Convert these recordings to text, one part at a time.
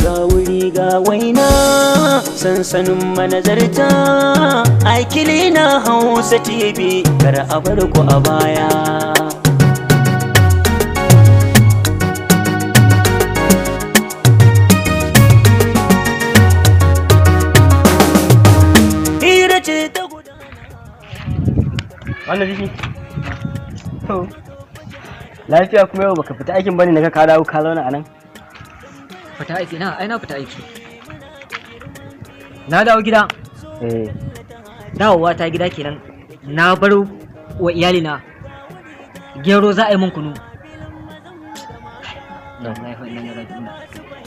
ga wuri ga waina sansanin manazarta aikili na Hausa TV kar a bar ku a baya. Hira ce ta gudana. Wannan jiki? To, lafiya kuma yau baka fita aikin bane naga ka dawo ka zauna a nan? Fita aiki na, ai na fita aiki. Na dawo gida. Dawowa ta gida kenan. Na bar wa iyalina gero za a yi min kunu.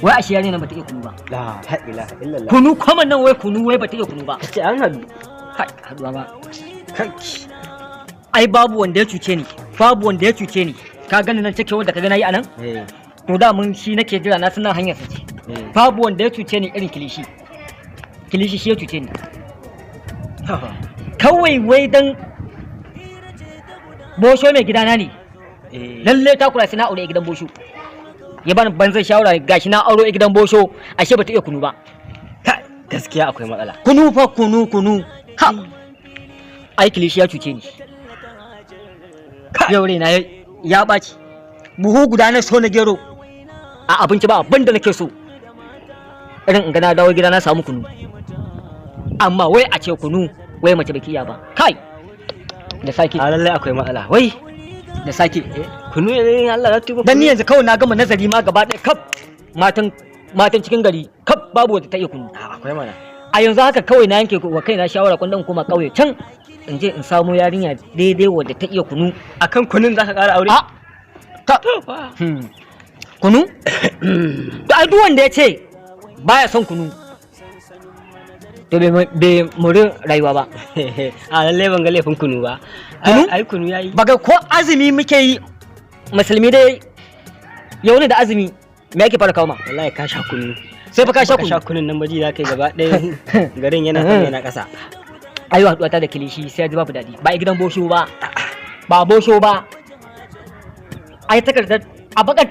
Wai ashe yarinya nan bata iya kunu ba. La ilaha illallah. Kunu kuma nan wai kunu wai bata iya kunu ba. Kace an hadu. Kai, haduwa ba. Kanki. Ai babu wanda ya cuce ni. Babu wanda ya cuce ni. Ka gani nan cike wanda ka ga nayi anan? To da mun shi nake jira na sunan hanyar sa ce. Babu wanda ya cuce ni irin kilishi. Kilishi shi ya cuce ni. Kawai wai dan bosho mai gidana ne. Lalle ta kula sai na aure gidan bosho. Ya bani banzan shawara gashi na aure gidan bosho ashe bata iya kunu ba. Gaskiya akwai matsala. Kunu fa kunu. Ha. Ai kilishi ya cuce ni. Yau na ya ɓaci. Buhu guda na so na gero. A abinci ba abin da nake so. Irin in ga na dawo gida na samu kunu. Amma wai a ce kunu wai mace baki iya ba. Kai. Da sake. A lallai akwai matsala. Wai da sake. Kunu ne Allah ya tuba. Dan ni yanzu kawai na gama nazari ma gaba ɗaya kaf matan cikin gari kaf babu wanda ta iya kunu. Akwai mana. A yanzu haka kawai na yanke wa kaina shawara kwandon kuma kauye can in je in samu yarinya daidai wadda ta iya kunu. Akan kunun zaka ƙara aure? Kunu? To ai duk wanda ya ce baya son kunu to bai muri rayuwa ba. A lallai ban ga laifin kunu ba. Kunu? Ai kunu yayi. Baga ko azumi muke yi musulmi dai yau ne da azumi me yake fara kawo ma? Wallahi ka sha kunu. Sai fa ka sha kunu. Ka sha kunun nan baji za ka yi gaba ɗaya garin yana sama yana ƙasa. Ai haɗuwa ta da kilishi sai ji babu daɗi. Ba a gidan bosho ba. Ba bosho ba. Ai takardar a bakar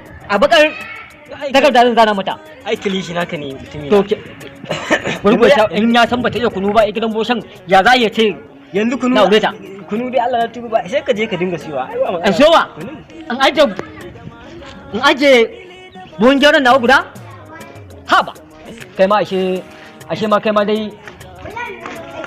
takardar zan zana mata. Ai kilishi naka ne mutumi. To in ya san bata iya kunu ba a gidan boshan ya za ya ce yanzu kunu na aure ta. Kunu dai Allah ya tuba ba sai ka je ka dinga siyowa. An siyowa? In aje buhun gyaran nawa guda? Ha ba. Kai ma ashe ma kai ma dai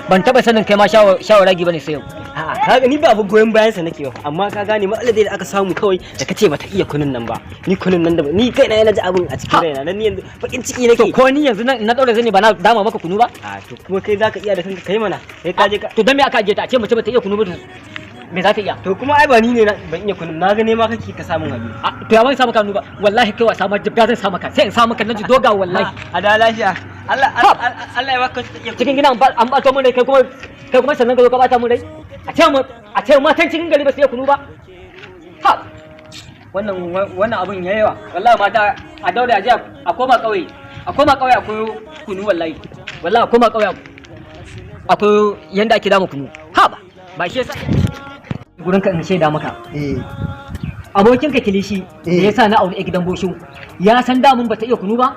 ban taba sanin kai ma shawaragi bane sai yau. A'a kaga ni ba abu goyen bayan sa nake ba amma ka gane matsalar da aka samu kawai da kace bata iya kunun nan ba ni kunun nan da ni kai na yana ji abin a cikin raina dan ni yanzu bakin ciki nake. To ko ni yanzu na daure zane ba na dama maka kunu ba? A to kuma kai zaka iya da kanka kai mana kai ka je ka. To dan me aka aje ta a ce mace bata iya kunu ba me za ta iya? To kuma ai ba ni ne ban iya kunun na ga ne ma kake ka samun habi. To ya ban sa maka kunu ba wallahi kai wasa ma jibba zan sa maka sai in sa maka naji doga wallahi. A da lafiya Allah ya baka cikin gida an bato mun rai kai kuma sannan ka zo ka bata mun rai a ce matan cikin gari ba su iya kunu ba. Ha wannan abun yayi yawa wallahi mata a daure a je a koma kauye akwai kunu wallahi a koma kauye akwai yanda ake dama kunu. Ha ba shi yasa gurin ka in shaida maka abokin ka kilishi da yasa na aure gidan bosho ya san damun bata iya kunu ba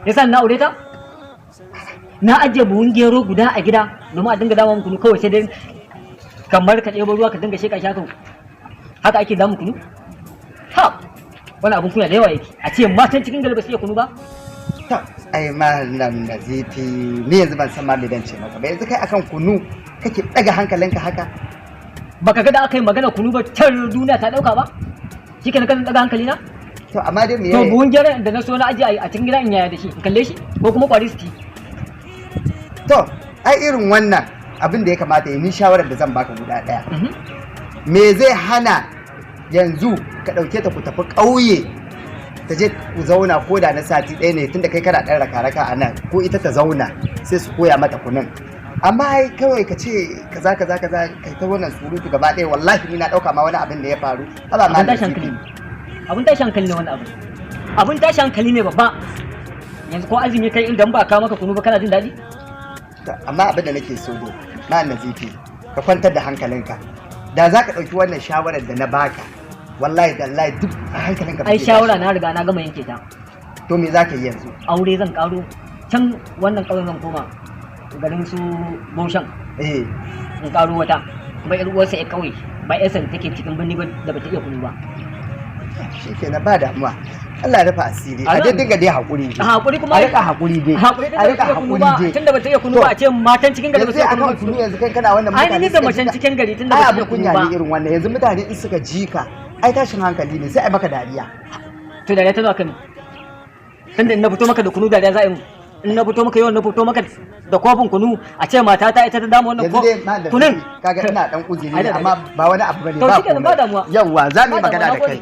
yasa na aure ta na ajiye buhun gero guda a gida domin a dinga dama kunu kawai sai dai kamar ka ɗebo ruwa ka dinga sheka shaka haka ake damun kunu. Ha wani abun kunya da yawa yake a ce matan cikin gari ba su iya kunu ba. Ai malam Nazifi ni yanzu ban san ma me dan ce maka ba yanzu kai akan kunu kake daga hankalinka haka. Baka ga da aka yi magana kunu ba tar duniya ta dauka ba shikenan kan daga hankali na. To amma dai me to buhun gero da na so na ajiye a cikin gida in yaya da shi in kalle shi ko kuma kwari su ci. To ai irin wannan abin da ya kamata ni shawarar da zan baka guda daya me zai hana yanzu ka dauke ta ku tafi ƙauye ta je ku zauna ko da na sati ɗaya ne tunda kai kana ɗan raka a nan ko ita ta zauna sai su koya mata kunun amma ai kawai ka ce kaza kai ta wannan surutu gaba ɗaya wallahi ni na ɗauka ma wani abin da ya faru abin tashi hankali ne wani abin tashi hankali ne babba yanzu ko azumi kai inda ba ka maka kunu ba kana jin daɗi. Amma abin da nake so dai na Nazifi ka kwantar da hankalinka da za ka ɗauki wannan shawarar da na baka wallahi da Allah duk hankalinka ai shawara na riga na gama yanke ta to me za ka yi yanzu? aure zan karo can wannan ƙauyen zan koma garin su Boshan Eh, in karo wata kuma ƴar uwarsa ya ƙauye ba ƴarsa da take cikin birni ba da bata iya kunu ba. shi ke na ba damuwa. Allah ya rufa asiri. A dai dinga dai haƙuri dai. Hakuri kuma A rika haƙuri dai. hakuri A rika da kunu haƙuri ba dai. tunda bata iya kunu ba a ce matan cikin gari ba Yanzu su iya akan kunu kunu ba. yanzu kai kana wannan Ai ni da suka macen ji ka- cikin gari tunda ai bata abin iya kunu kunya ba. ne irin wannan yanzu mutane in suka ji ka ai tashin hankali ne sai ai maka dariya. To da ta zo kan tunda in na fito maka da kunu da za a yi in na fito maka yau na fito maka da kofin kunu a ce mata ta ita ta dama wannan Yanzu dai malam kunun kaga ina dan uzuri Ai ne da amma ba wani abu bane To ba shikenan, ba damuwa. Yawwa za mu yi Ba magana da damuwa, kai.